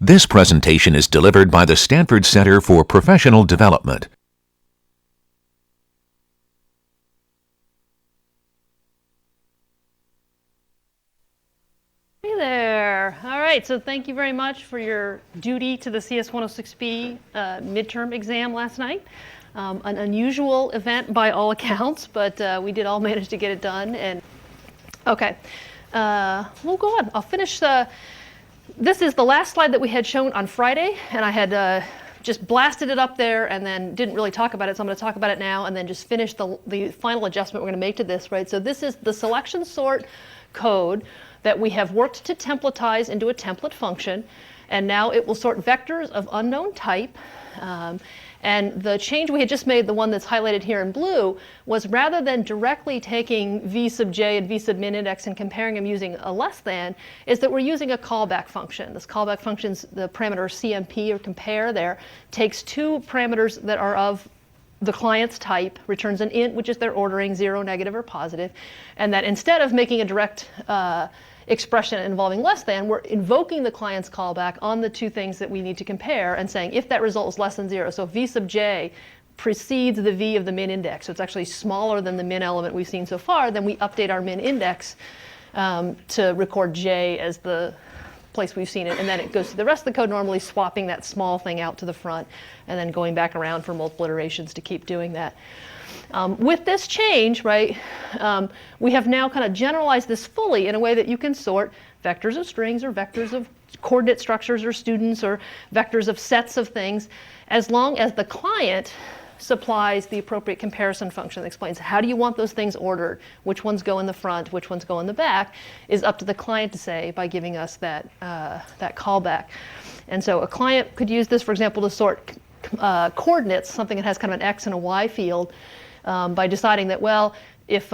This presentation is delivered by the Stanford Center for Professional Development. Hey there. All right, so thank you very much for your duty to the cs106b midterm exam last night. An unusual event by all accounts, but we did all manage to get it done. And okay, we'll go on. I'll finish. This is the last slide that we had shown on Friday, and I had just blasted it up there and then didn't really talk about it, so I'm going to talk about it now and then just finish the final adjustment we're going to make to this, right? So this is the selection sort code that we have worked to templatize into a template function, and now it will sort vectors of unknown type. And the change we had just made, the one that's highlighted here in blue, was rather than directly taking v sub j and v sub min index and comparing them using a less than, is that we're using a callback function. This callback function's the parameter CMP, or compare there, takes two parameters that are of the client's type, returns an int, which is their ordering, 0, negative, or positive, and that instead of making a direct expression involving less than, we're invoking the client's callback on the two things that we need to compare and saying if that result is less than 0, so if v sub j precedes the v of the min index, so it's actually smaller than the min element we've seen so far, then we update our min index to record j as the place we've seen it, and then it goes to the rest of the code normally, swapping that small thing out to the front and then going back around for multiple iterations to keep doing that. With this change, right, we have now kind of generalized this fully in a way that you can sort vectors of strings or vectors of coordinate structures or students or vectors of sets of things, as long as the client supplies the appropriate comparison function that explains how do you want those things ordered, which ones go in the front, which ones go in the back, is up to the client to say by giving us that, that callback. And so a client could use this, for example, to sort coordinates, something that has kind of an x and a y field, by deciding that, well, if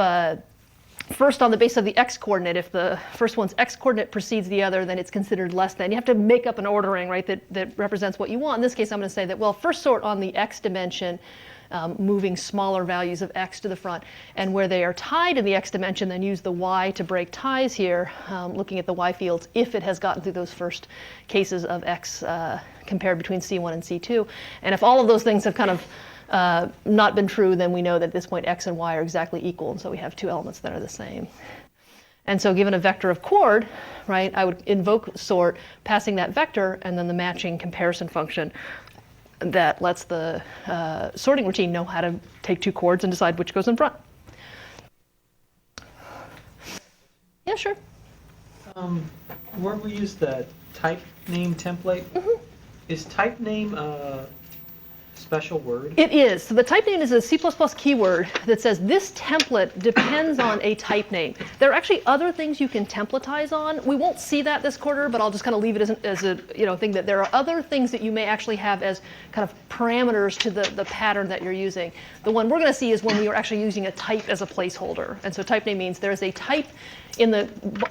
first on the basis of the x coordinate, if the first one's x coordinate precedes the other, then it's considered less than. You have to make up an ordering, right, that represents what you want. In this case, I'm going to say that, well, first sort on the x dimension, moving smaller values of x to the front. And where they are tied in the x dimension, then use the y to break ties here, looking at the y fields, if it has gotten through those first cases of x compared between C1 and C2. And if all of those things have kind of not been true, then we know that at this point x and y are exactly equal, and so we have two elements that are the same. And so given a vector of chord, right, I would invoke sort, passing that vector, and then the matching comparison function that lets the sorting routine know how to take two chords and decide which goes in front. Yeah, sure. Where we use the type name template, is type name special word? It is. So the type name is a C++ keyword that says this template depends on a type name. There are actually other things you can templatize on. We won't see that this quarter, but I'll just kind of leave it as a thing that there are other things that you may actually have as kind of parameters to the pattern that you're using. The one we're going to see is when we are actually using a type as a placeholder. And so type name means there is a type in the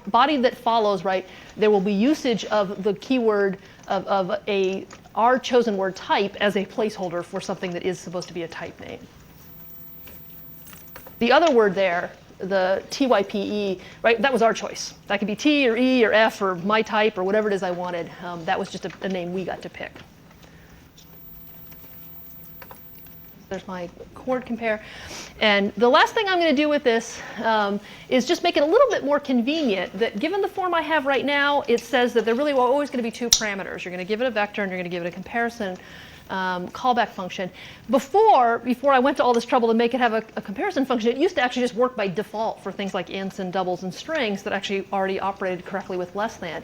body that follows, right? There will be usage of the keyword of our chosen word type as a placeholder for something that is supposed to be a type name. The other word there, the TYPE, right, that was our choice. That could be T or E or F or my type or whatever it is I wanted. That was just a name we got to pick. There's my chord compare. And the last thing I'm going to do with this is just make it a little bit more convenient that given the form I have right now, it says that there really are always going to be two parameters. You're going to give it a vector and you're going to give it a comparison callback function. Before I went to all this trouble to make it have a comparison function, it used to actually just work by default for things like ints and doubles and strings that actually already operated correctly with less than.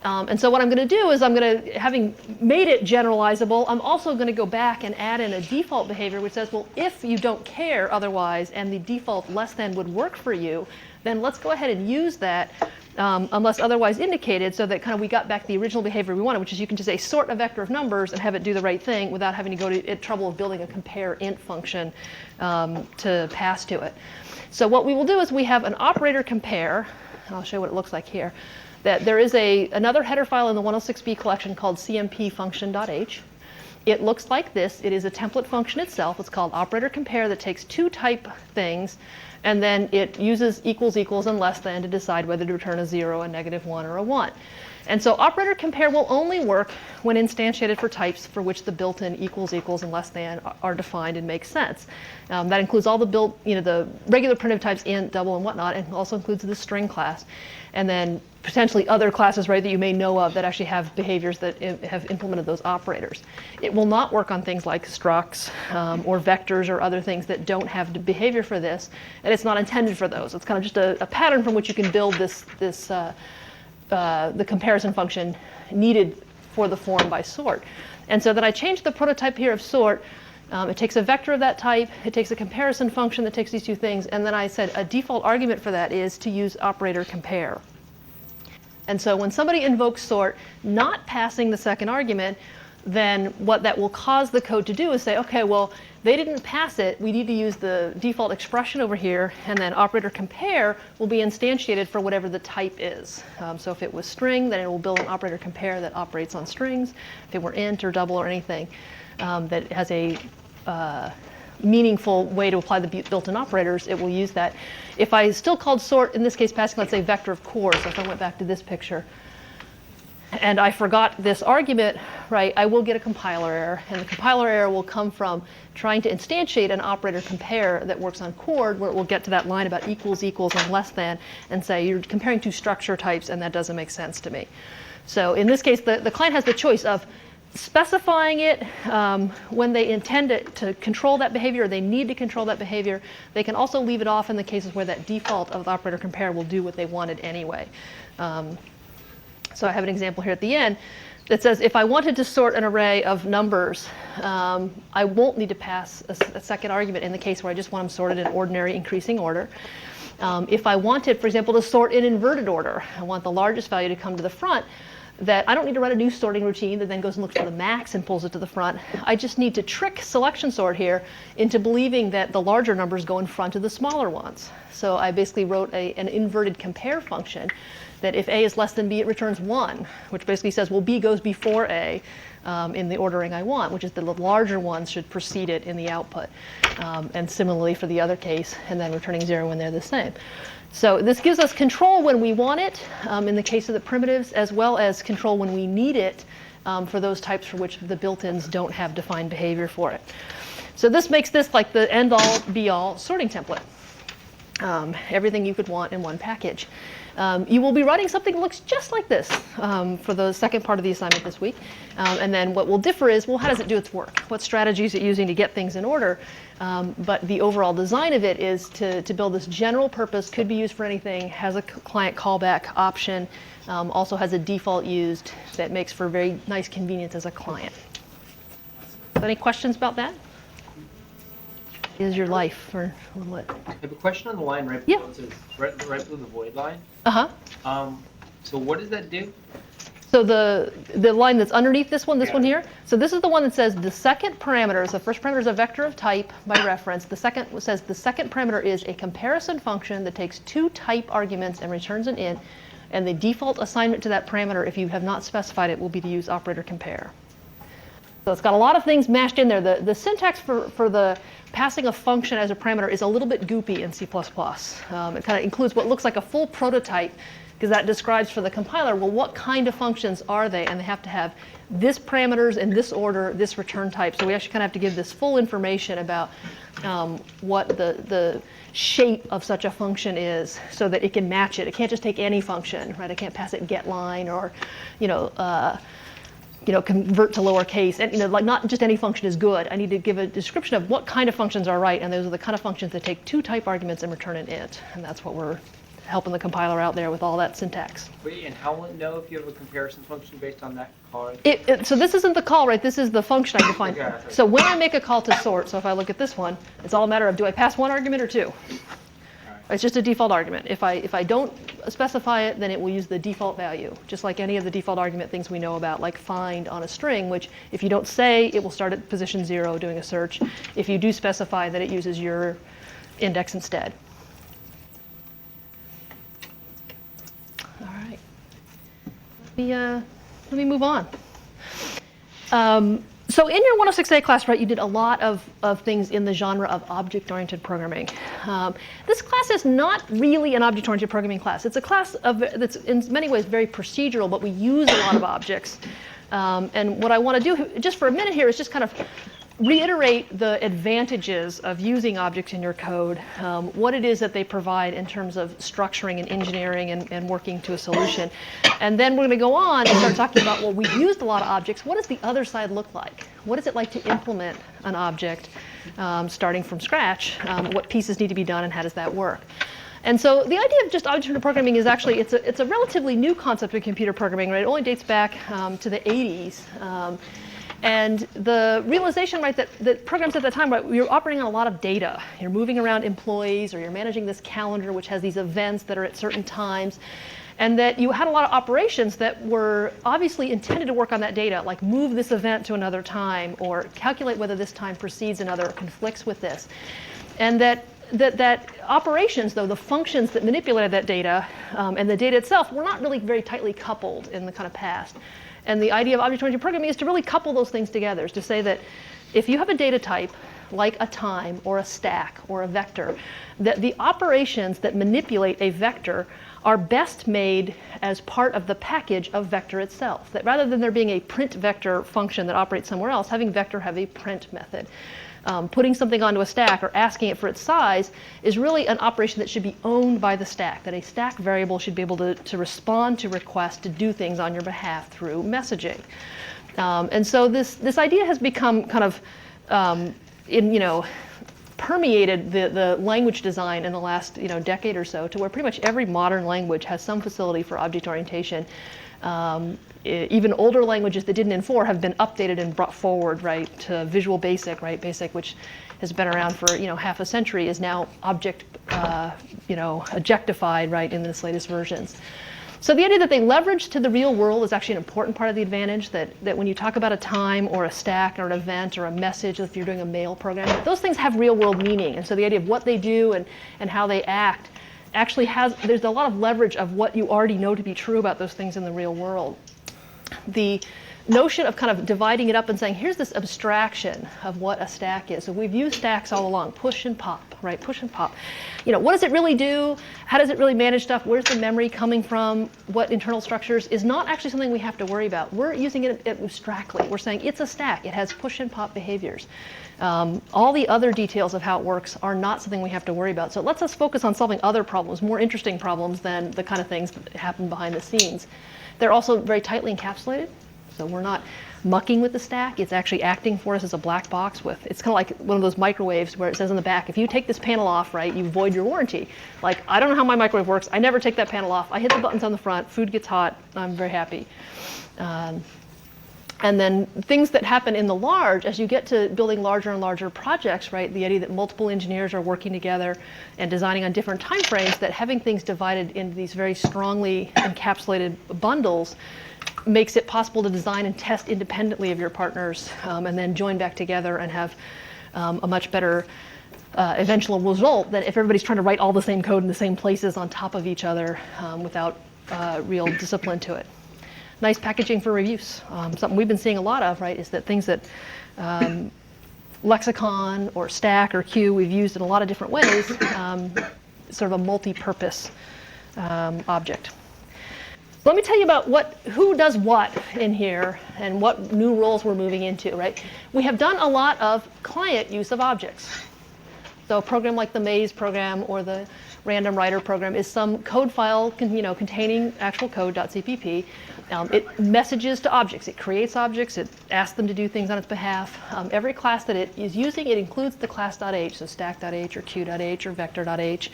And so what I'm going to do is having made it generalizable, I'm also going to go back and add in a default behavior which says, well, if you don't care otherwise and the default less than would work for you, then let's go ahead and use that unless otherwise indicated, so that kind of we got back the original behavior we wanted, which is you can just say sort a vector of numbers and have it do the right thing without having to go to trouble of building a compare int function to pass to it. So what we will do is we have an operator compare, and I'll show you what it looks like here. That there is another header file in the 106b collection called cmp function.h. It looks like this. It is a template function itself. It's called operator compare that takes two type things, and then it uses equals, equals, and less than to decide whether to return a 0, a -1, or a 1. And so operator compare will only work when instantiated for types for which the built-in equals, equals, and less than are defined and make sense. That includes all the the regular primitive types, int, double, and whatnot, and also includes the string class. And then potentially other classes, right, that you may know of that actually have behaviors that have implemented those operators. It will not work on things like structs or vectors or other things that don't have the behavior for this, and it's not intended for those. It's kind of just a pattern from which you can build the comparison function needed for the form by sort. And so then I changed the prototype here of sort. It takes a vector of that type, it takes a comparison function that takes these two things, and then I said a default argument for that is to use operator compare. And so when somebody invokes sort, not passing the second argument, then what that will cause the code to do is say, okay, well, they didn't pass it. We need to use the default expression over here, and then operator compare will be instantiated for whatever the type is. So if it was string, then it will build an operator compare that operates on strings. If it were int or double or anything that has a meaningful way to apply the built-in operators, it will use that. If I still called sort, in this case passing, let's say, vector of course, if I went back to this picture, and I forgot this argument, right, I will get a compiler error. And the compiler error will come from trying to instantiate an operator compare that works on chord, where it will get to that line about equals, equals, and less than, and say you're comparing two structure types, and that doesn't make sense to me. So in this case, the client has the choice of specifying it when they intend to control that behavior, or they need to control that behavior. They can also leave it off in the cases where that default of the operator compare will do what they wanted anyway. So I have an example here at the end that says if I wanted to sort an array of numbers, I won't need to pass a second argument in the case where I just want them sorted in ordinary increasing order. If I wanted, for example, to sort in inverted order, I want the largest value to come to the front, that I don't need to run a new sorting routine that then goes and looks for the max and pulls it to the front. I just need to trick selection sort here into believing that the larger numbers go in front of the smaller ones. So I basically wrote an inverted compare function that if A is less than B, it returns 1, which basically says, well, B goes before A in the ordering I want, which is the larger ones should precede it in the output. And similarly for the other case, and then returning 0 when they're the same. So this gives us control when we want it, in the case of the primitives, as well as control when we need it for those types for which the built-ins don't have defined behavior for it. So this makes this like the end-all, be-all sorting template. Everything you could want in one package. You will be writing something that looks just like this for the second part of the assignment this week. And then what will differ is, well, how does it do its work? What strategies is it using to get things in order? But the overall design of it is to build this general purpose, could be used for anything, has a client callback option, also has a default used that makes for very nice convenience as a client. Any questions about that? Is your life or what? I have a question on the line right Yeah. below. It says right below the void line. Uh-huh. So what does that do? So the line that's underneath this one here, so this is the one that says the second parameter, so the first parameter is a vector of type by reference. The second says the second parameter is a comparison function that takes two type arguments and returns an int, and the default assignment to that parameter, if you have not specified it, will be to use operator compare. So it's got a lot of things mashed in there. The syntax for the passing a function as a parameter is a little bit goopy in C++. It kind of includes what looks like a full prototype, because that describes for the compiler, well, what kind of functions are they? And they have to have this parameters in this order, this return type. So we actually kind of have to give this full information about what the shape of such a function is so that it can match it. It can't just take any function, right? I can't pass it getLine or, convert to lowercase, and like not just any function is good. I need to give a description of what kind of functions are right, and those are the kind of functions that take two type arguments and return an int, and that's what we're helping the compiler out there with all that syntax. Wait, and how will it know if you have a comparison function based on that call? So this isn't the call, right? This is the function I define. Okay. So when I make a call to sort, so if I look at this one, it's all a matter of do I pass one argument or two? It's just a default argument. If I don't specify it, then it will use the default value, just like any of the default argument things we know about, like find on a string, which if you don't say, it will start at position 0 doing a search. If you do specify, that it uses your index instead. All right. Let me move on. So in your 106A class, right, you did a lot of things in the genre of object-oriented programming. This class is not really an object-oriented programming class. It's a class that's in many ways very procedural, but we use a lot of objects. And what I want to do just for a minute here is just kind of reiterate the advantages of using objects in your code, what it is that they provide in terms of structuring and engineering and working to a solution. And then we're going to go on and start talking about, well, we've used a lot of objects. What does the other side look like? What is it like to implement an object starting from scratch? What pieces need to be done and how does that work? And so the idea of just object-oriented programming is actually, it's a relatively new concept of computer programming, right? It only dates back to the 80s. And the realization, right, that programs at that time, right, you're operating on a lot of data. You're moving around employees, or you're managing this calendar, which has these events that are at certain times. And that you had a lot of operations that were obviously intended to work on that data, like move this event to another time, or calculate whether this time precedes another or conflicts with this. And that operations, though, the functions that manipulated that data and the data itself were not really very tightly coupled in the kind of past. And the idea of object-oriented programming is to really couple those things together, is to say that if you have a data type, like a time or a stack or a vector, that the operations that manipulate a vector are best made as part of the package of vector itself. That rather than there being a print vector function that operates somewhere else, having vector have a print method. Putting something onto a stack or asking it for its size is really an operation that should be owned by the stack, that a stack variable should be able to respond to requests to do things on your behalf through messaging. And so this idea has become kind of, permeated the language design in the last decade or so, to where pretty much every modern language has some facility for object orientation. Even older languages that didn't in4 have been updated and brought forward, right, to Visual Basic, right? Basic, which has been around for half a century, is now objectified, right, in this latest versions. So the idea that they leverage to the real world is actually an important part of the advantage, that when you talk about a time or a stack or an event or a message, if you're doing a mail program, those things have real world meaning. And so the idea of what they do and how they act actually there's a lot of leverage of what you already know to be true about those things in the real world. The notion of kind of dividing it up and saying, here's this abstraction of what a stack is. So we've used stacks all along, push and pop, right? Push and pop. What does it really do? How does it really manage stuff? Where's the memory coming from? What internal structures is not actually something we have to worry about. We're using it abstractly. We're saying it's a stack. It has push and pop behaviors. All the other details of how it works are not something we have to worry about. So it lets us focus on solving other problems, more interesting problems than the kind of things that happen behind the scenes. They're also very tightly encapsulated. So we're not mucking with the stack. It's actually acting for us as a black box with, it's kind of like one of those microwaves where it says on the back, if you take this panel off, right, you void your warranty. Like, I don't know how my microwave works. I never take that panel off. I hit the buttons on the front. Food gets hot. I'm very happy. And then things that happen in the large, as you get to building larger and larger projects, right, the idea that multiple engineers are working together and designing on different time frames, that having things divided into these very strongly encapsulated bundles makes it possible to design and test independently of your partners and then join back together and have a much better eventual result than if everybody's trying to write all the same code in the same places on top of each other without real discipline to it. Nice packaging for reviews. Something we've been seeing a lot of, right, is that things that lexicon or stack or queue we've used in a lot of different ways, sort of a multi-purpose object. Let me tell you about who does what in here and what new roles we're moving into, right? We have done a lot of client use of objects. So a program like the maze program or the random writer program is some code file containing actual code.cpp. It messages to objects. It creates objects. It asks them to do things on its behalf. Every class that it is using, it includes the class.h, so stack.h or queue.h or vector.h,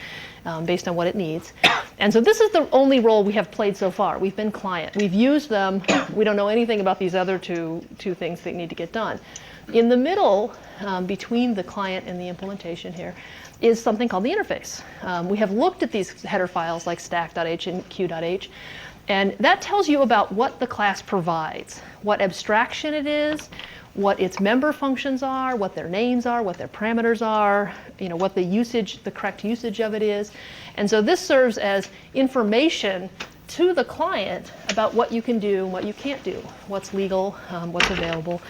based on what it needs. And so this is the only role we have played so far. We've been client. We've used them. We don't know anything about these other two things that need to get done. In the middle, between the client and the implementation here, is something called the interface. We have looked at these header files like stack.h and queue.h, and that tells you about what the class provides, what abstraction it is, what its member functions are, what their names are, what their parameters are, what the correct usage of it is. And so this serves as information to the client about what you can do and what you can't do, what's legal, what's available.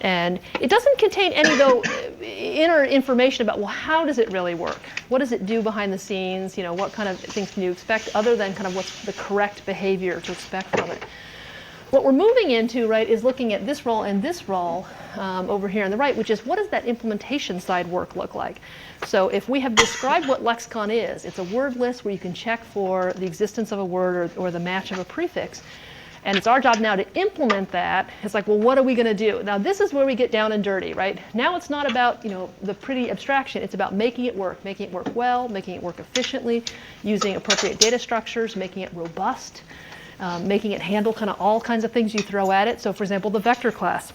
And it doesn't contain any, though, inner information about, well, how does it really work? What does it do behind the scenes? You know, what kind of things can you expect other than kind of what's the correct behavior to expect from it? What we're moving into, right, is looking at this role and this role over here on the right, which is what does that implementation side work look like? So if we have described what lexicon is, it's a word list where you can check for the existence of a word or the match of a prefix. And it's our job now to implement that. It's like, well, what are we going to do? Now, this is where we get down and dirty, right? Now it's not about, you know, the pretty abstraction. It's about making it work well, making it work efficiently, using appropriate data structures, making it robust, making it handle kind of all kinds of things you throw at it. So, for example, the vector class.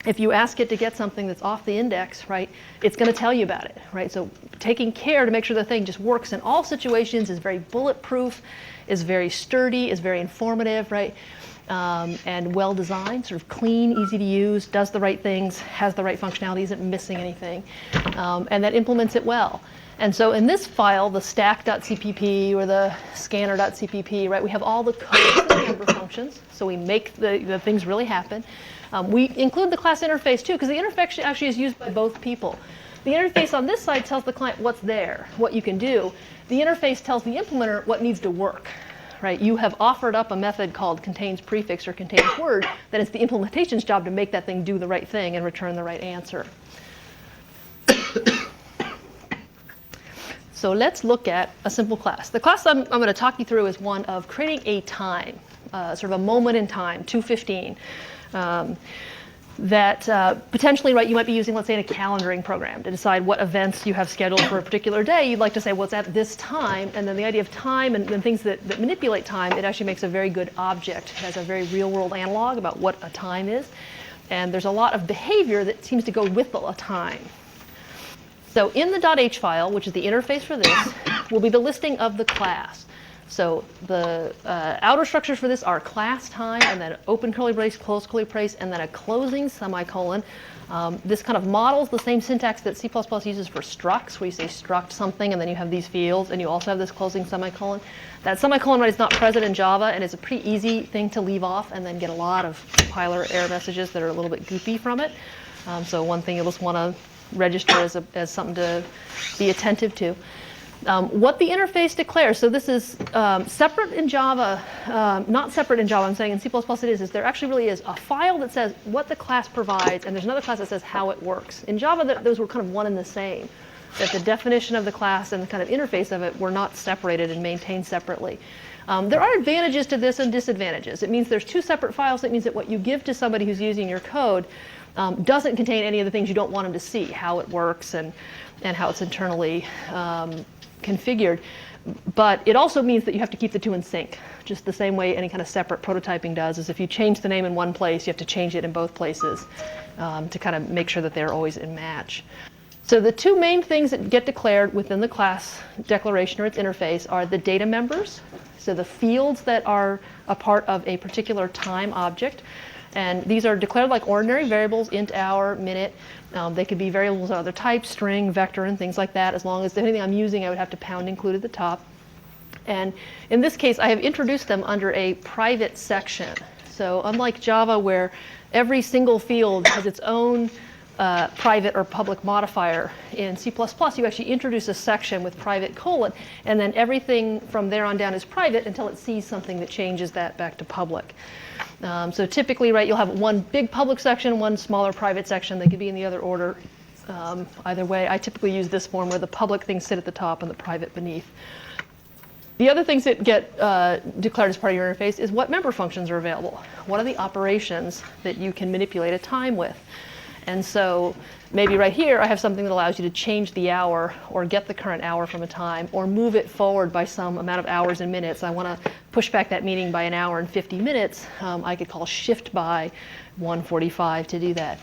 If you ask it to get something that's off the index, right, it's going to tell you about it, right? So taking care to make sure the thing just works in all situations, is very bulletproof, is very sturdy, is very informative, right? And well designed, sort of clean, easy to use, does the right things, has the right functionality, isn't missing anything, and that implements it well. And so in this file, the stack.cpp or the scanner.cpp, right, we have all the code for the member functions, so we make the things really happen. We include the class interface too, because the interface actually is used by both people. The interface on this side tells the client what's there, what you can do. The interface tells the implementer what needs to work, right? You have offered up a method called contains prefix or contains word, then it's the implementation's job to make that thing do the right thing and return the right answer. So let's look at a simple class. The class I'm going to talk you through is one of creating a time, sort of a moment in time, 2:15. That potentially, right, you might be using, let's say, in a calendaring program to decide what events you have scheduled for a particular day. You'd like to say, well, it's at this time, and then the idea of time and things that manipulate time, it actually makes a very good object. It has a very real-world analog about what a time is, and there's a lot of behavior that seems to go with a time. So in the .h file, which is the interface for this, will be the listing of the class. So the outer structures for this are class time, and then open curly brace, close curly brace, and then a closing semicolon. This kind of models the same syntax that C++ uses for structs, where you say struct something, and then you have these fields, and you also have this closing semicolon. That semicolon, right, is not present in Java, and it's a pretty easy thing to leave off and then get a lot of compiler error messages that are a little bit goofy from it. So one thing you'll just want to register as something to be attentive to. What the interface declares, so this is separate in Java, not separate in Java, I'm saying in C++ it is there actually really is a file that says what the class provides, and there's another class that says how it works. In Java, those were kind of one and the same, that the definition of the class and the kind of interface of it were not separated and maintained separately. There are advantages to this and disadvantages. It means there's two separate files. It means that what you give to somebody who's using your code doesn't contain any of the things you don't want them to see, how it works and how it's internally configured. But it also means that you have to keep the two in sync, just the same way any kind of separate prototyping does, is if you change the name in one place, you have to change it in both places to kind of make sure that they're always in match. So the two main things that get declared within the class declaration or its interface are the data members, so the fields that are a part of a particular time object. And these are declared like ordinary variables, int, hour, minute. They could be variables of other types, string, vector, and things like that. As long as anything I'm using, I would have to pound include at the top. And in this case, I have introduced them under a private section. So unlike Java, where every single field has its own private or public modifier, in C++, you actually introduce a section with private colon, and then everything from there on down is private until it sees something that changes that back to public. So typically, right, you'll have one big public section, one smaller private section. They could be in the other order. Either way, I typically use this form where the public things sit at the top and the private beneath. The other things that get declared as part of your interface is what member functions are available. What are the operations that you can manipulate a time with? And so maybe right here, I have something that allows you to change the hour or get the current hour from a time or move it forward by some amount of hours and minutes. I want to push back that meeting by an hour and 50 minutes. I could call shift by 145 to do that.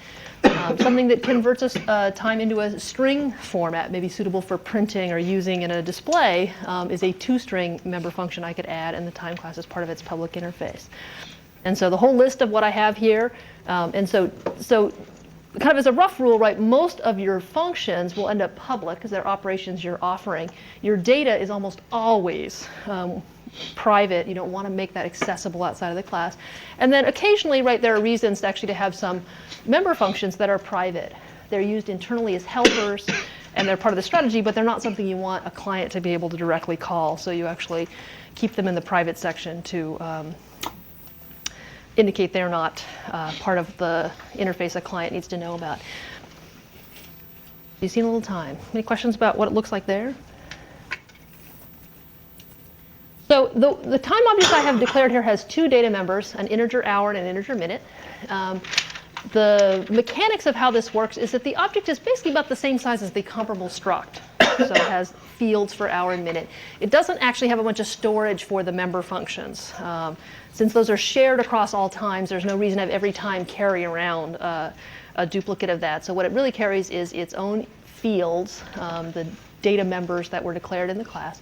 Something that converts a time into a string format, maybe suitable for printing or using in a display, is a two-string member function I could add, and the time class is part of its public interface. And so the whole list of what I have here, and so kind of as a rough rule, right, most of your functions will end up public because they're operations you're offering. Your data is almost always private. You don't want to make that accessible outside of the class. And then occasionally, right, there are reasons actually to have some member functions that are private. They're used internally as helpers, and they're part of the strategy, but they're not something you want a client to be able to directly call. So you actually keep them in the private section to indicate they're not part of the interface a client needs to know about. You've seen a little time. Any questions about what it looks like there? So the time object I have declared here has two data members, an integer hour and an integer minute. The mechanics of how this works is that the object is basically about the same size as the comparable struct. So it has fields for hour and minute. It doesn't actually have a bunch of storage for the member functions. Since those are shared across all times, there's no reason to have every time carry around a duplicate of that. So what it really carries is its own fields, the data members that were declared in the class.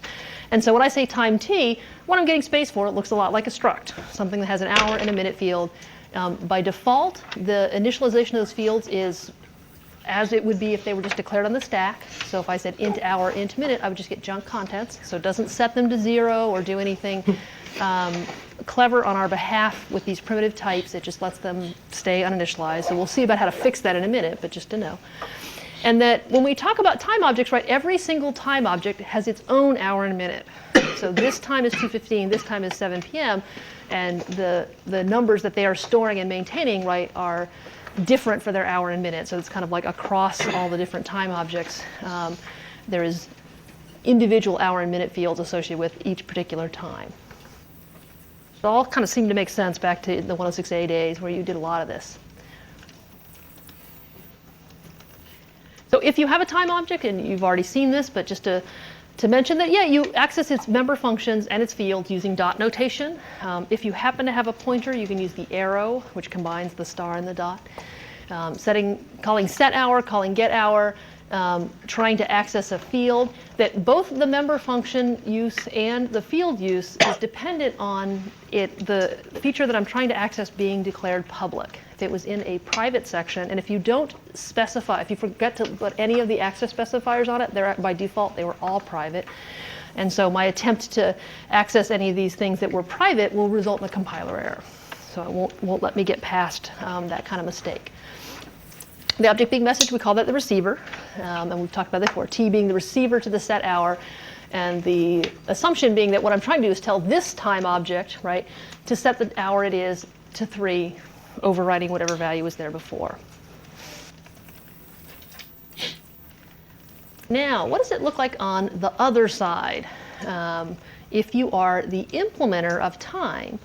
And so when I say time t, what I'm getting space for, it looks a lot like a struct, something that has an hour and a minute field. By default, the initialization of those fields is as it would be if they were just declared on the stack. So if I said int hour, int minute, I would just get junk contents. So it doesn't set them to 0 or do anything clever on our behalf with these primitive types. It just lets them stay uninitialized. So we'll see about how to fix that in a minute, but just to know. And that when we talk about time objects, right, every single time object has its own hour and minute. So this time is 2:15, this time is 7 p.m., and the numbers that they are storing and maintaining, right, are different for their hour and minute. So it's kind of like across all the different time objects, there is individual hour and minute fields associated with each particular time. It all kind of seemed to make sense back to the 106A days where you did a lot of this. So if you have a time object, and you've already seen this, but just to mention that, yeah, you access its member functions and its fields using dot notation. If you happen to have a pointer, you can use the arrow, which combines the star and the dot. Calling set hour, calling get hour, trying to access a field, that both the member function use and the field use is dependent on the feature that I'm trying to access being declared public. If it was in a private section, and if you don't specify, if you forget to put any of the access specifiers on it, they're by default, they were all private. And so my attempt to access any of these things that were private will result in a compiler error. So it won't let me get past that kind of mistake. The object being message, we call that the receiver. And we've talked about this before, T being the receiver to the set hour. And the assumption being that what I'm trying to do is tell this time object, right, to set the hour it is to 3, overriding whatever value was there before. Now, what does it look like on the other side? If you are the implementer of time,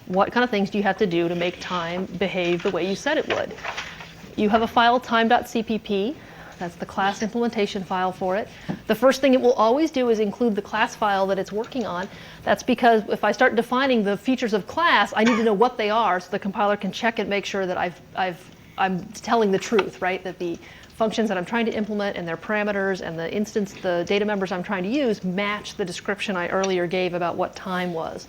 what kind of things do you have to do to make time behave the way you said it would? You have a file, time.cpp. That's the class implementation file for it. The first thing it will always do is include the class file that it's working on. That's because if I start defining the features of class, I need to know what they are so the compiler can check and make sure that I'm telling the truth, right? That the functions that I'm trying to implement and their parameters and the data members I'm trying to use match the description I earlier gave about what time was.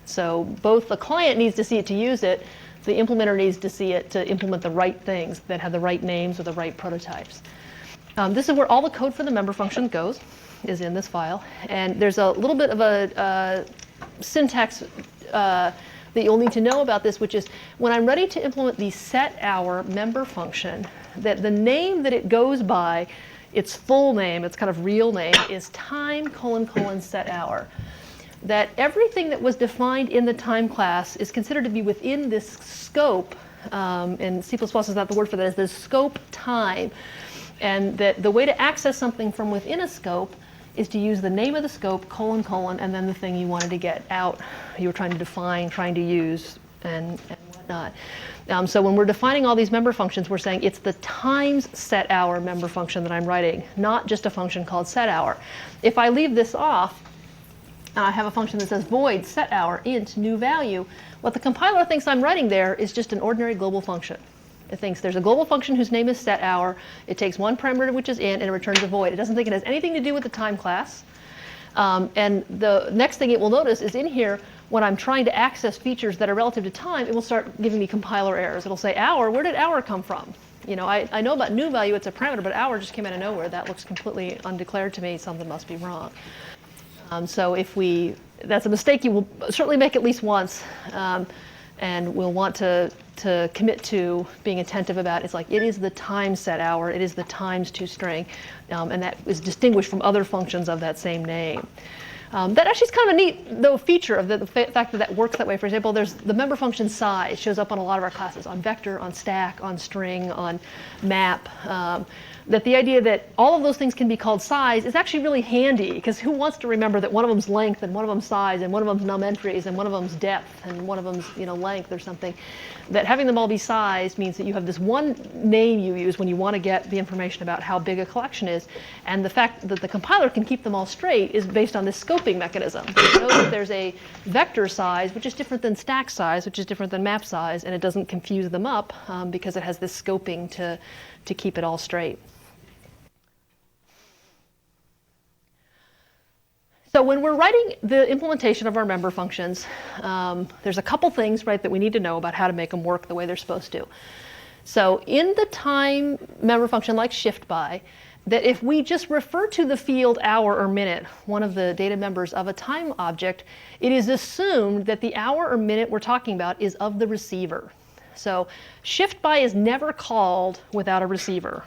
So both the client needs to see it to use it, the implementer needs to see it to implement the right things that have the right names or the right prototypes. This is where all the code for the member function goes, is in this file. And there's a little bit of a syntax that you'll need to know about this, which is when I'm ready to implement the set hour member function, that the name that it goes by, its full name, its kind of real name, is time : set hour. That everything that was defined in the time class is considered to be within this scope, and C++ is not the word for that, is the scope time. And that the way to access something from within a scope is to use the name of the scope, : and then the thing you wanted to get out, you were trying to define, trying to use, and whatnot. So when we're defining all these member functions, we're saying it's the times set hour member function that I'm writing, not just a function called set hour. If I leave this off, and I have a function that says void set hour int new value, what the compiler thinks I'm writing there is just an ordinary global function. It thinks there's a global function whose name is set hour. It takes one parameter, which is int, and it returns a void. It doesn't think it has anything to do with the time class. And the next thing it will notice is in here, when I'm trying to access features that are relative to time, it will start giving me compiler errors. It'll say hour, where did hour come from? You know, I know about new value, it's a parameter, but hour just came out of nowhere. That looks completely undeclared to me. Something must be wrong. So if that's a mistake you will certainly make at least once, and we'll want to commit to being attentive about. It's like it is the time set hour, it is the times toString, and that is distinguished from other functions of that same name. That actually is kind of a neat, though, feature of the fact that that works that way. For example, there's the member function size shows up on a lot of our classes, on vector, on stack, on string, on map. That the idea that all of those things can be called size is actually really handy, because who wants to remember that one of them's length and one of them's size and one of them's num entries and one of them's depth and one of them's length or something. That having them all be sized means that you have this one name you use when you want to get the information about how big a collection is, and the fact that the compiler can keep them all straight is based on this scoping mechanism. You know that there's a vector size, which is different than stack size, which is different than map size, and it doesn't confuse them up because it has this scoping to keep it all straight. So when we're writing the implementation of our member functions, there's a couple things, right, that we need to know about how to make them work the way they're supposed to. So in the time member function, like shift by, that if we just refer to the field hour or minute, one of the data members of a time object, it is assumed that the hour or minute we're talking about is of the receiver. So shift by is never called without a receiver.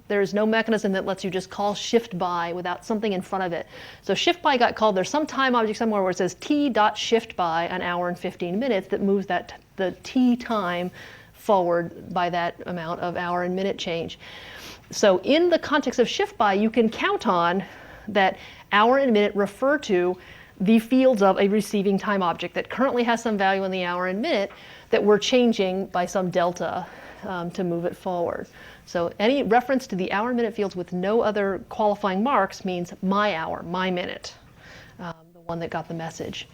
There is no mechanism that lets you just call shift by without something in front of it. So shift by got called. There's some time object somewhere where it says t.shift by an hour and 15 minutes that moves the t time forward by that amount of hour and minute change. So in the context of shift by, you can count on that hour and minute refer to the fields of a receiving time object that currently has some value in the hour and minute that we're changing by some delta to move it forward. So any reference to the hour and minute fields with no other qualifying marks means my hour, my minute, the one that got the message.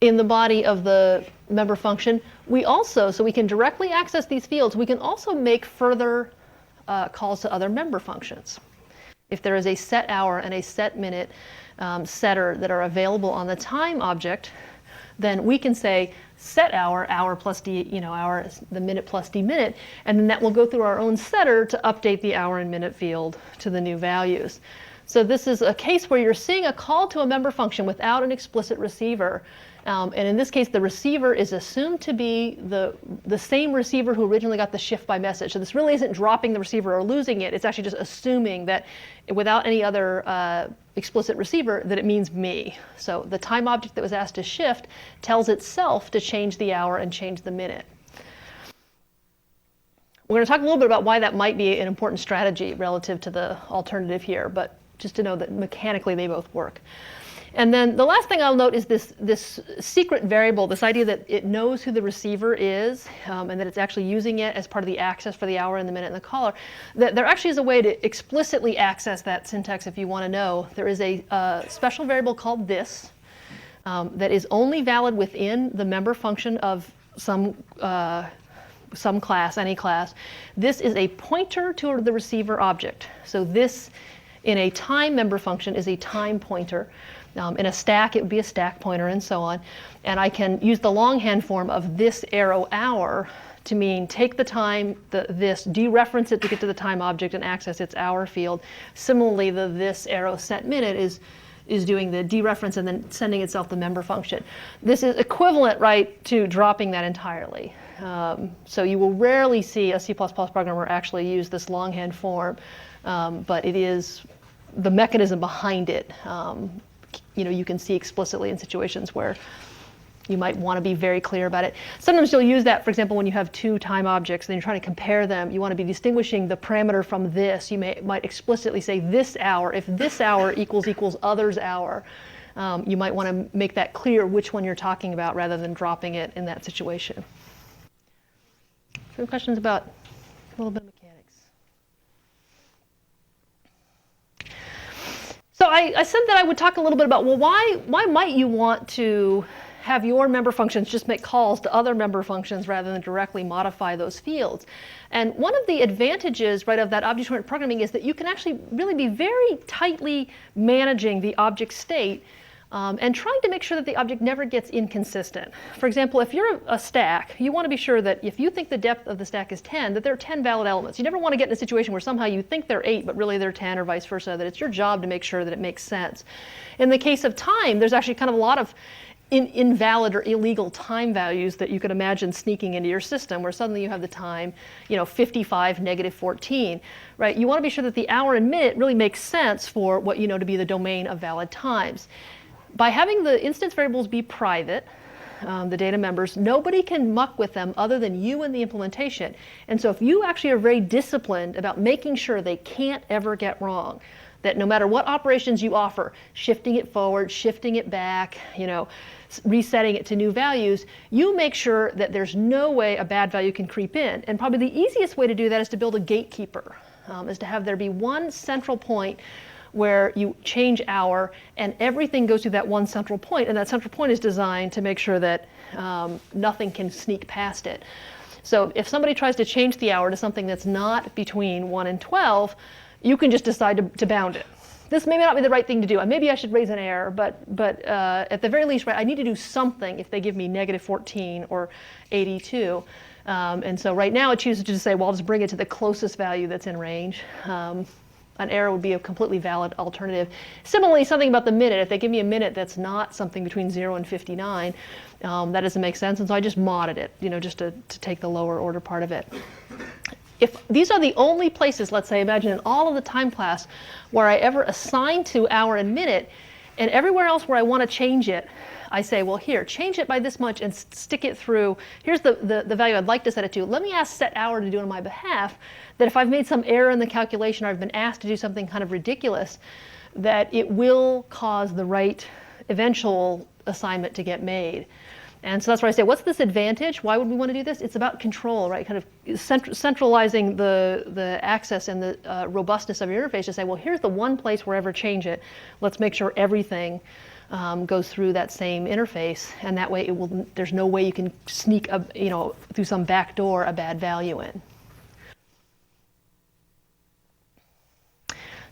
In the body of the member function, we also, so we can directly access these fields, we can also make further calls to other member functions. If there is a set hour and a set minute setter that are available on the time object, then we can say set hour, hour plus d, hour, the minute plus d minute, and then that will go through our own setter to update the hour and minute field to the new values. So this is a case where you're seeing a call to a member function without an explicit receiver. And in this case, the receiver is assumed to be the same receiver who originally got the shift by message. So this really isn't dropping the receiver or losing it. It's actually just assuming that without any other explicit receiver, that it means me. So the time object that was asked to shift tells itself to change the hour and change the minute. We're going to talk a little bit about why that might be an important strategy relative to the alternative here, but just to know that mechanically they both work. And then the last thing I'll note is this secret variable, this idea that it knows who the receiver is and that it's actually using it as part of the access for the hour and the minute and the caller. That there actually is a way to explicitly access that syntax if you want to know. There is a special variable called this that is only valid within the member function of some class, any class. This is a pointer to the receiver object. So this in a time member function is a time pointer. In a stack, it would be a stack pointer and so on. And I can use the longhand form of this arrow hour to mean take the time, this, dereference it to get to the time object and access its hour field. Similarly, the this arrow set minute is doing the dereference and then sending itself the member function. This is equivalent, right, to dropping that entirely. So you will rarely see a C++ programmer actually use this longhand form, but it is the mechanism behind it. You can see explicitly in situations where you might want to be very clear about it. Sometimes you'll use that, for example, when you have two time objects and you're trying to compare them. You want to be distinguishing the parameter from this. You might explicitly say this hour. If this hour equals others hour, you might want to make that clear which one you're talking about rather than dropping it in that situation. Any questions about a little bit of mechanics? So I said that I would talk a little bit about, well, why might you want to have your member functions just make calls to other member functions rather than directly modify those fields? And one of the advantages, right, of that object-oriented programming is that you can actually really be very tightly managing the object state and trying to make sure that the object never gets inconsistent. For example, if you're a stack, you want to be sure that if you think the depth of the stack is 10, that there are 10 valid elements. You never want to get in a situation where somehow you think they're 8, but really they're 10, or vice versa, that it's your job to make sure that it makes sense. In the case of time, there's actually kind of a lot of invalid or illegal time values that you could imagine sneaking into your system, where suddenly you have the time, 55, -14, right? You want to be sure that the hour and minute really makes sense for what you know to be the domain of valid times. By having the instance variables be private, the data members, nobody can muck with them other than you and the implementation. And so if you actually are very disciplined about making sure they can't ever get wrong, that no matter what operations you offer, shifting it forward, shifting it back, resetting it to new values, you make sure that there's no way a bad value can creep in. And probably the easiest way to do that is to build a gatekeeper, is to have there be one central point where you change hour and everything goes through that one central point, and that central point is designed to make sure that nothing can sneak past it. So if somebody tries to change the hour to something that's not between 1 and 12, you can just decide to bound it. This may not be the right thing to do. Maybe I should raise an error, but at the very least, right, I need to do something if they give me -14 or 82. And so right now it chooses to just say, well, I'll just bring it to the closest value that's in range. An error would be a completely valid alternative. Similarly, something about the minute. If they give me a minute that's not something between 0 and 59, that doesn't make sense. And so I just modded it, just to take the lower order part of it. If these are the only places, let's say, imagine in all of the time class where I ever assign to hour and minute, and everywhere else where I want to change it, I say, well, here, change it by this much and stick it through. Here's the value I'd like to set it to. Let me ask set hour to do it on my behalf, that if I've made some error in the calculation or I've been asked to do something kind of ridiculous, that it will cause the right eventual assignment to get made. And so that's why I say, what's this advantage? Why would we want to do this? It's about control, right? Kind of centralizing the access and the robustness of your interface to say, well, here's the one place where I ever change it. Let's make sure everything goes through that same interface, and that way there's no way you can sneak through some back door a bad value in.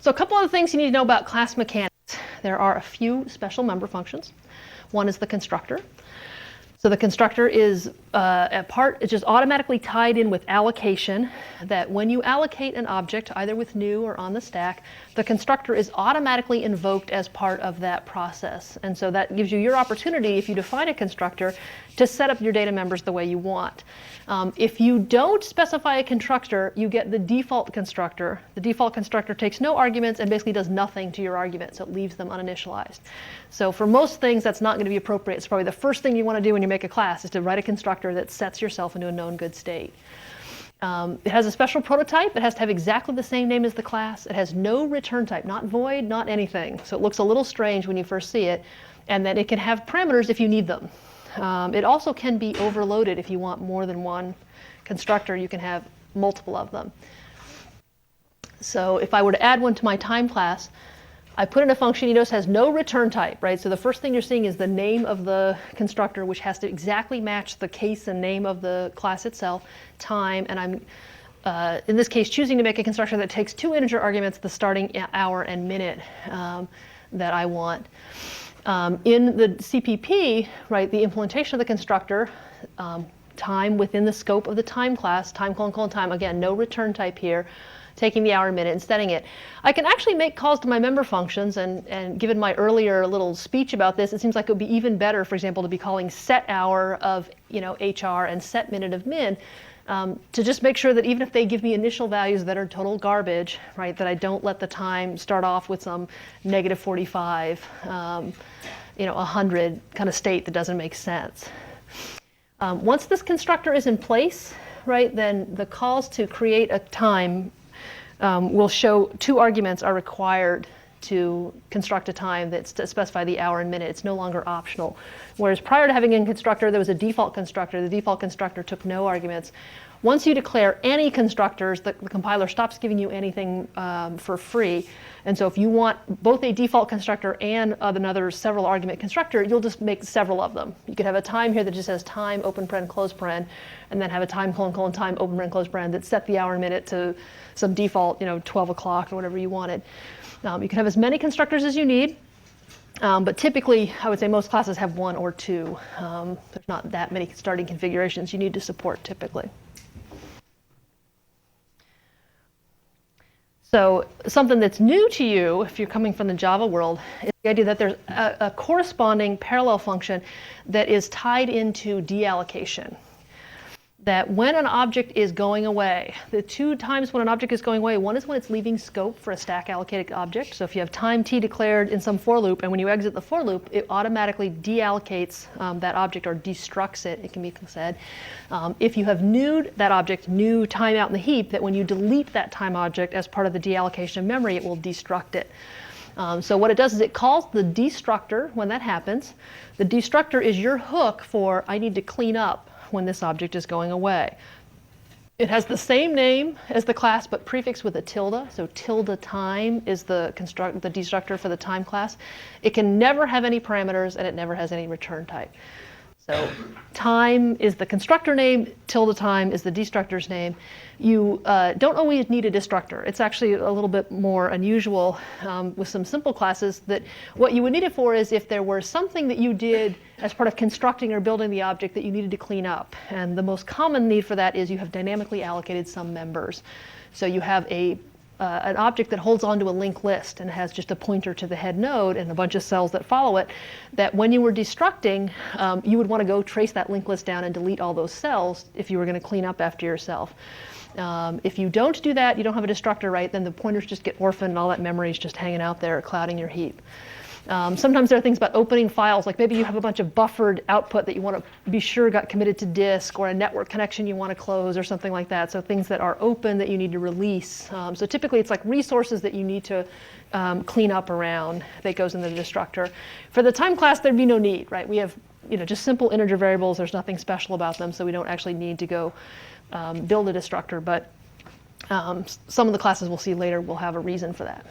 So a couple other things you need to know about class mechanics. There are a few special member functions. One is the constructor. So the constructor is it's just automatically tied in with allocation, that when you allocate an object, either with new or on the stack, the constructor is automatically invoked as part of that process. And so that gives you your opportunity, if you define a constructor, to set up your data members the way you want. If you don't specify a constructor, you get the default constructor. The default constructor takes no arguments and basically does nothing to your argument, so it leaves them uninitialized. So for most things, that's not going to be appropriate. It's probably the first thing you want to do when you make a class is to write a constructor that sets yourself into a known good state. It has a special prototype. It has to have exactly the same name as the class. It has no return type, not void, not anything. So it looks a little strange when you first see it. And then it can have parameters if you need them. It also can be overloaded if you want more than one constructor. You can have multiple of them. So if I were to add one to my time class, I put in a function, you notice has no return type, right? So the first thing you're seeing is the name of the constructor, which has to exactly match the case and name of the class itself, time, and I'm, in this case, choosing to make a constructor that takes 2 integer arguments, the starting hour and minute that I want. In the CPP, right, the implementation of the constructor, time within the scope of the time class, time, : time, again, no return type here, taking the hour and minute and setting it. I can actually make calls to my member functions, and given my earlier little speech about this, it seems like it would be even better, for example, to be calling set hour of HR and set minute of min, to just make sure that even if they give me initial values that are total garbage, right, that I don't let the time start off with some -45, 100 kind of state that doesn't make sense. Once this constructor is in place, right, then the calls to create a time will show 2 arguments are required to construct a time that's to specify the hour and minute. It's no longer optional. Whereas prior to having a constructor, there was a default constructor. The default constructor took no arguments. Once you declare any constructors, the compiler stops giving you anything for free. And so if you want both a default constructor and another several argument constructor, you'll just make several of them. You could have a time here that just says time, open paren, close paren, and then have a time, : time, open paren, close paren, that set the hour and minute to some default, 12 o'clock or whatever you wanted. You can have as many constructors as you need. But typically, I would say most classes have one or two. There's not that many starting configurations you need to support typically. So something that's new to you, if you're coming from the Java world, is the idea that there's a corresponding parallel function that is tied into deallocation. That when an object is going away, the two times when an object is going away, one is when it's leaving scope for a stack allocated object. So if you have time t declared in some for loop, and when you exit the for loop, it automatically deallocates that object or destructs it, it can be said. If you have newed that object, new time out in the heap, that when you delete that time object as part of the deallocation of memory, it will destruct it. So what it does is it calls the destructor when that happens. The destructor is your hook for I need to clean up when this object is going away. It has the same name as the class, but prefixed with a tilde. So tilde time is the destructor for the time class. It can never have any parameters, and it never has any return type. So time is the constructor name, tilde time is the destructor's name. You don't always need a destructor. It's actually a little bit more unusual with some simple classes that what you would need it for is if there were something that you did as part of constructing or building the object that you needed to clean up. And the most common need for that is you have dynamically allocated some members. So you have an object that holds onto a linked list and has just a pointer to the head node and a bunch of cells that follow it, that when you were destructing, you would want to go trace that linked list down and delete all those cells if you were going to clean up after yourself. If you don't do that, you don't have a destructor, right, then the pointers just get orphaned and all that memory is just hanging out there clouding your heap. Sometimes there are things about opening files, like maybe you have a bunch of buffered output that you want to be sure got committed to disk, or a network connection you want to close, or something like that. So things that are open that you need to release. So typically it's like resources that you need to clean up around that goes in the destructor. For the time class, there'd be no need, right? We have just simple integer variables. There's nothing special about them, so we don't actually need to go build a destructor. But some of the classes we'll see later will have a reason for that.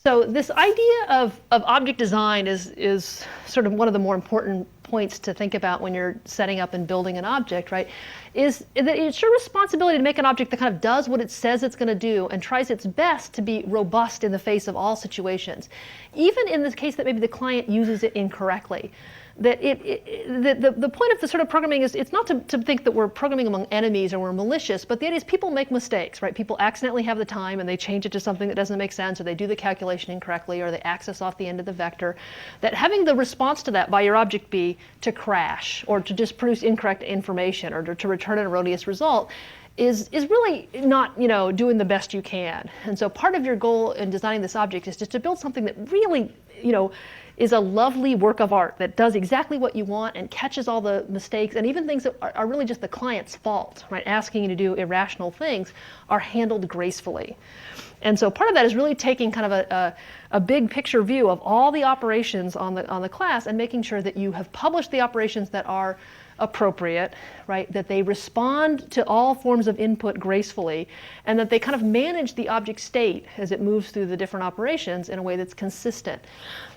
So this idea of object design is sort of one of the more important points to think about when you're setting up and building an object, right? Is that it's your responsibility to make an object that kind of does what it says it's going to do and tries its best to be robust in the face of all situations. Even in the case that maybe the client uses it incorrectly. That the point of the sort of programming is it's not to think that we're programming among enemies or we're malicious, but the idea is people make mistakes, right? People accidentally have the time and they change it to something that doesn't make sense, or they do the calculation incorrectly, or they access off the end of the vector. That having the response to that by your object be to crash, or to just produce incorrect information, or to return an erroneous result, is really not doing the best you can. And so part of your goal in designing this object is just to build something that really is a lovely work of art that does exactly what you want and catches all the mistakes, and even things that are really just the client's fault, right? Asking you to do irrational things are handled gracefully. And so part of that is really taking kind of a big picture view of all the operations on the class and making sure that you have published the operations that are appropriate, right? That they respond to all forms of input gracefully, and that they kind of manage the object state as it moves through the different operations in a way that's consistent.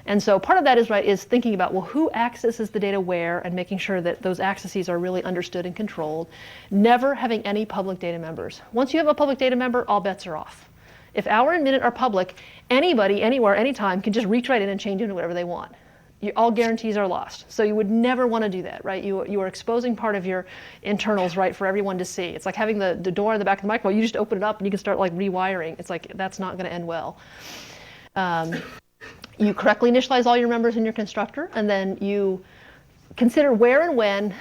And so part of that is thinking about, well, who accesses the data where, and making sure that those accesses are really understood and controlled. Never having any public data members. Once you have a public data member, all bets are off. If hour and minute are public, anybody, anywhere, anytime can just reach right in and change into whatever they want. All guarantees are lost. So you would never want to do that, right? You are exposing part of your internals, right, for everyone to see. It's like having the door in the back of the microwave. You just open it up and you can start like rewiring. It's like that's not going to end well. You correctly initialize all your members in your constructor, and then you consider where and when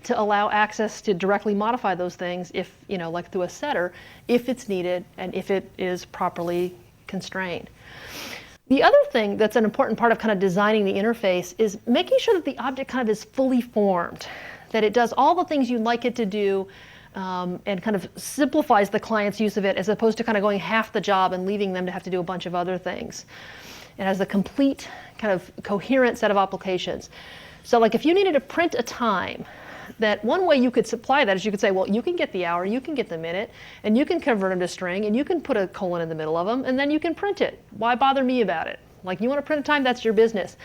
to allow access to directly modify those things, if like through a setter, if it's needed and if it is properly constrained. The other thing that's an important part of kind of designing the interface is making sure that the object kind of is fully formed, that it does all the things you'd like it to do, and kind of simplifies the client's use of it, as opposed to kind of going half the job and leaving them to have to do a bunch of other things. It has a complete kind of coherent set of applications. So like if you needed to print a time, that one way you could supply that is you could say, well, you can get the hour, you can get the minute, and you can convert them to string, and you can put a colon in the middle of them, and then you can print it. Why bother me about it? Like, you want to print a time, that's your business.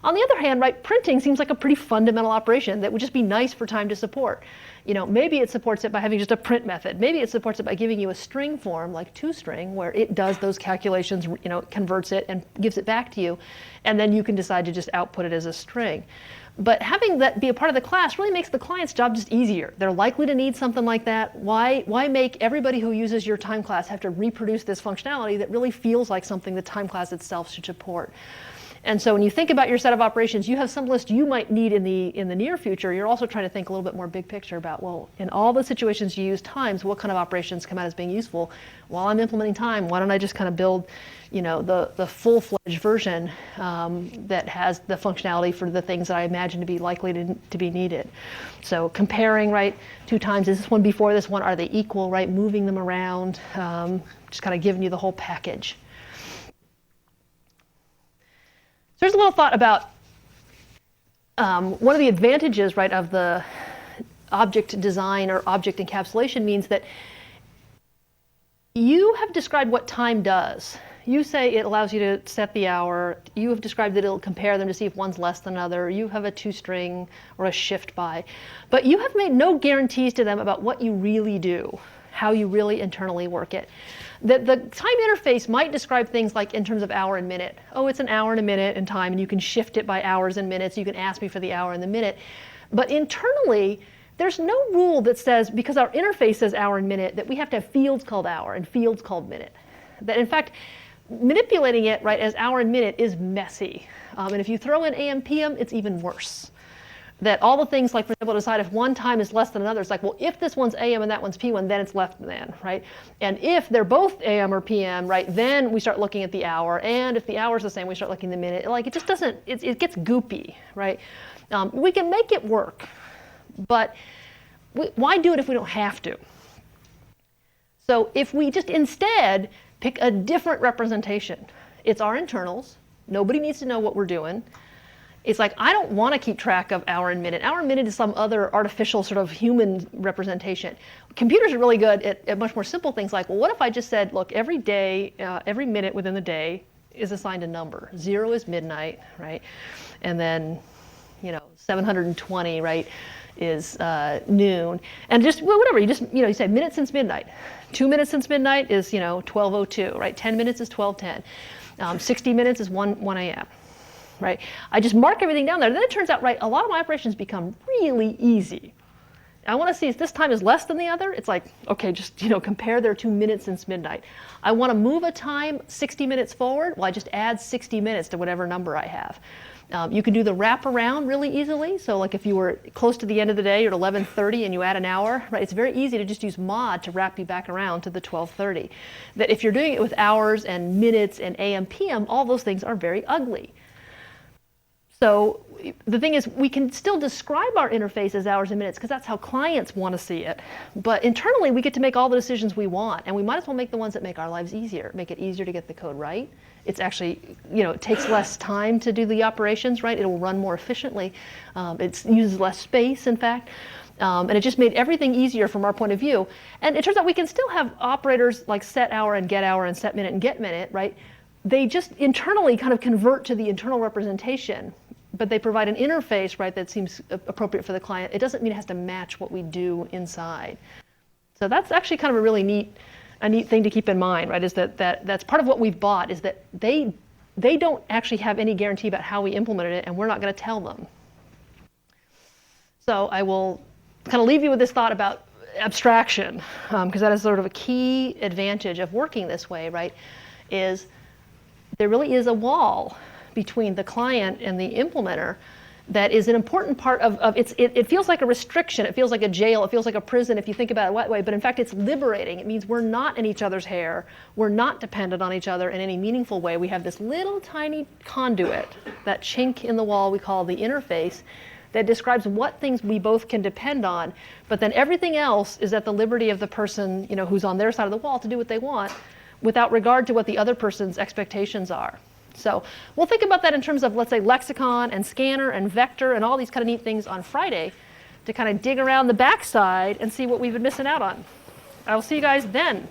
On the other hand, right, printing seems like a pretty fundamental operation that would just be nice for time to support. Maybe it supports it by having just a print method. Maybe it supports it by giving you a string form like toString, where it does those calculations, converts it and gives it back to you, and then you can decide to just output it as a string. But having that be a part of the class really makes the client's job just easier. They're likely to need something like that. Why make everybody who uses your time class have to reproduce this functionality that really feels like something the time class itself should support? And so when you think about your set of operations, you have some list you might need in the near future. You're also trying to think a little bit more big picture about, well, in all the situations you use times, what kind of operations come out as being useful? While I'm implementing time, why don't I just kind of build the full-fledged version that has the functionality for the things that I imagine to be likely to be needed. So comparing, right, 2 times, is this one before this one, are they equal, right, moving them around, just kind of giving you the whole package. So there's a little thought about one of the advantages, right, of the object design or object encapsulation means that you have described what time does. You say it allows you to set the hour. You have described that it'll compare them to see if one's less than another. You have a toString or a shift by. But you have made no guarantees to them about what you really do, how you really internally work it. The time interface might describe things like in terms of hour and minute. Oh, it's an hour and a minute in time, and you can shift it by hours and minutes. You can ask me for the hour and the minute. But internally, there's no rule that says, because our interface says hour and minute, that we have to have fields called hour and fields called minute. That in fact, manipulating it, right, as hour and minute is messy. And if you throw in AM, PM, it's even worse. That all the things, like for example, decide if one time is less than another, it's like, well, if this one's AM and that one's P1, then it's less than, right? And if they're both AM or PM, right, then we start looking at the hour. And if the hour's the same, we start looking at the minute. Like, it just doesn't, it gets goopy, right? We can make it work, but why do it if we don't have to? So if we just instead pick a different representation, it's our internals. Nobody needs to know what we're doing. It's like, I don't want to keep track of hour and minute. Hour and minute is some other artificial sort of human representation. Computers are really good at much more simple things like, well, what if I just said, look, every day, every minute within the day is assigned a number. 0 is midnight, right? And then, 720, right, is noon. And just, well, whatever, you just, you say minute since midnight. 2 minutes since midnight is, 12:02, right? 10 minutes is 12:10. 60 minutes is 1 a.m. Right? I just mark everything down there. Then it turns out, right, a lot of my operations become really easy. I want to see if this time is less than the other. It's like, okay, just, compare their 2 minutes since midnight. I want to move a time 60 minutes forward. Well, I just add 60 minutes to whatever number I have. You can do the wraparound really easily. So like if you were close to the end of the day, you're at 11:30 and you add an hour, right? It's very easy to just use mod to wrap you back around to the 12:30. That if you're doing it with hours and minutes and AM, PM, all those things are very ugly. So the thing is, we can still describe our interface as hours and minutes because that's how clients want to see it. But internally, we get to make all the decisions we want, and we might as well make the ones that make our lives easier, make it easier to get the code right. It's actually, it takes less time to do the operations, right? It will run more efficiently. It uses less space, in fact. And it just made everything easier from our point of view. And it turns out we can still have operators like set hour and set minute and get minute, right? They just internally kind of convert to the internal representation, but they provide an interface, right, that seems appropriate for the client. It doesn't mean it has to match what we do inside. So that's actually kind of a really neat thing to keep in mind, right, is that's part of what we've bought, is that they don't actually have any guarantee about how we implemented it, and we're not going to tell them. So I will kind of leave you with this thought about abstraction, because that is sort of a key advantage of working this way, right, is there really is a wall between the client and the implementer that is an important part of it feels like a restriction, it feels like a jail, it feels like a prison if you think about it that way, but in fact it's liberating. It means we're not in each other's hair, we're not dependent on each other in any meaningful way. We have this little tiny conduit, that chink in the wall we call the interface, that describes what things we both can depend on, but then everything else is at the liberty of the person who's on their side of the wall to do what they want without regard to what the other person's expectations are. So we'll think about that in terms of, let's say, lexicon and scanner and vector and all these kind of neat things on Friday to kind of dig around the backside and see what we've been missing out on. I will see you guys then.